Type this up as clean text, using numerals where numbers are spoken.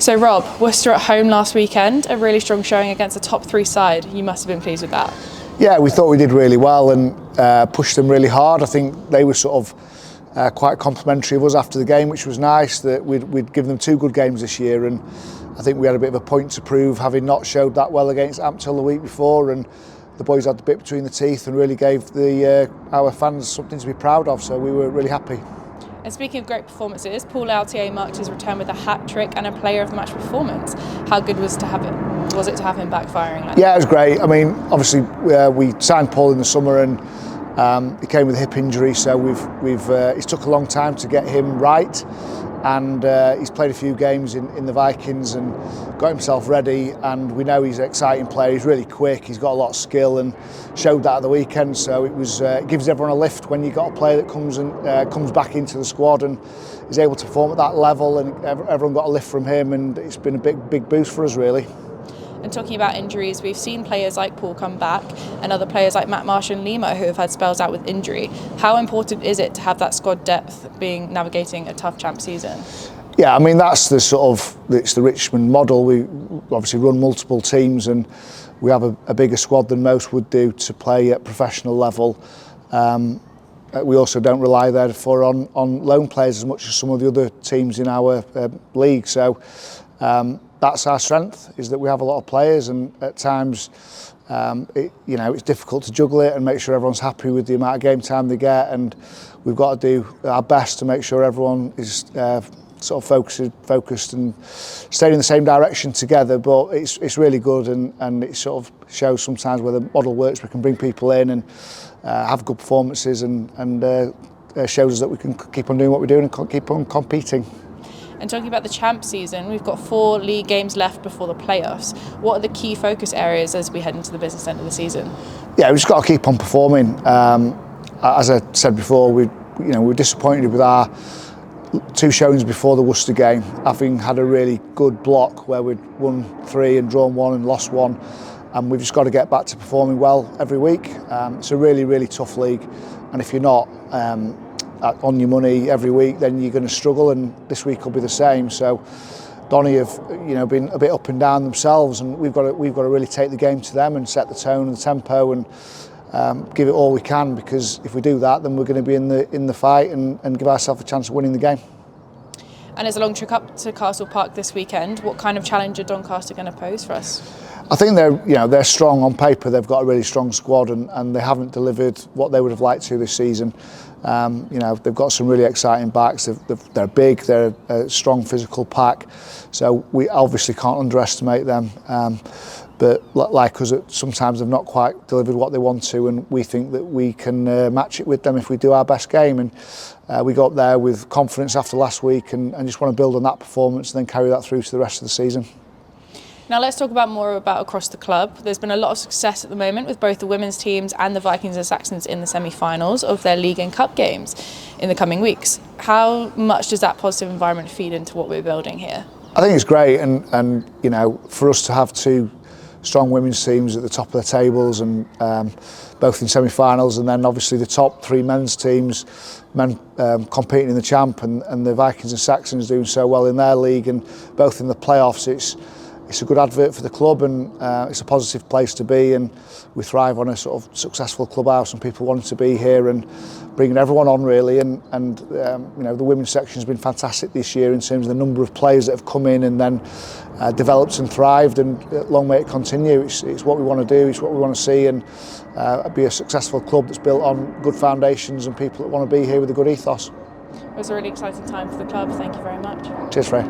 So Rob, Worcester at home last weekend, a really strong showing against a top 3 side. You must have been pleased with that. Yeah, we thought we did really well and pushed them really hard. I think they were sort of quite complimentary of us after the game, which was nice, that we'd given them 2 good games this year, and I think we had a bit of a point to prove, having not showed that well against Ampthill the week before, and the boys had the bit between the teeth and really gave our fans something to be proud of, so we were really happy. And speaking of great performances, Powell marked his return with a hat-trick and a player of the match performance. How good was it to have him backfiring like that? Yeah, it was great. I mean, obviously we signed Paul in the summer and he came with a hip injury, so it's took a long time to get him right, and he's played a few games in the Vikings and got himself ready, and we know he's an exciting player. He's really quick, he's got a lot of skill and showed that at the weekend, so it gives everyone a lift when you've got a player that comes back into the squad and is able to perform at that level, and everyone got a lift from him, and it's been a big boost for us really. And talking about injuries, we've seen players like Paul come back and other players like Matt Marsh and Lima who have had spells out with injury. How important is it to have that squad depth navigating a tough champ season? Yeah, I mean, that's it's the Richmond model. We obviously run multiple teams and we have a bigger squad than most would do to play at professional level. We also don't rely therefore on loan players as much as some of the other teams in our league. So that's our strength, is that we have a lot of players, and at times it's difficult to juggle it and make sure everyone's happy with the amount of game time they get, and we've got to do our best to make sure everyone is sort of focused and staying in the same direction together. But it's really good, and it sort of shows sometimes where the model works. We can bring people in and have good performances, and shows us that we can keep on doing what we're doing and keep on competing. And talking about the champ season, we've got 4 league games left before the playoffs. What are the key focus areas as we head into the business end of the season? Yeah, we've just got to keep on performing. As I said before, we're disappointed with our 2 showings before the Worcester game, having had a really good block where we'd won 3 and drawn 1 and lost 1. And we've just got to get back to performing well every week. It's a really tough league, and if you're not on your money every week, then you're going to struggle, and this week will be the same. So Donny have been a bit up and down themselves, and we've got to really take the game to them and set the tone and the tempo and give it all we can, because if we do that, then we're going to be in the fight and give ourselves a chance of winning the game. And as a long trip up to Castle Park this weekend, what kind of challenge are Doncaster going to pose for us? I think they're strong on paper. They've got a really strong squad, and they haven't delivered what they would have liked to this season. They've got some really exciting backs. They're big. They're a strong physical pack. So we obviously can't underestimate them. But like us, sometimes they've not quite delivered what they want to, and we think that we can match it with them if we do our best game. And we got up there with confidence after last week, and just want to build on that performance and then carry that through to the rest of the season. Now let's talk more about across the club. There's been a lot of success at the moment with both the women's teams and the Vikings and Saxons in the semi-finals of their league and cup games in the coming weeks. How much does that positive environment feed into what we're building here? I think it's great, and for us to have 2 strong women's teams at the top of the tables, and both in semi-finals, and then obviously the top 3 men's teams, men competing in the champ, and the Vikings and Saxons doing so well in their league, and both in the playoffs. It's a good advert for the club, and it's a positive place to be, and we thrive on a sort of successful clubhouse and people wanting to be here and bringing everyone on really, and the women's section has been fantastic this year in terms of the number of players that have come in and then developed and thrived, and long may it continue. It's what we want to do, it's what we want to see, and be a successful club that's built on good foundations and people that want to be here with a good ethos. It was a really exciting time for the club. Thank you very much. Cheers, Ray.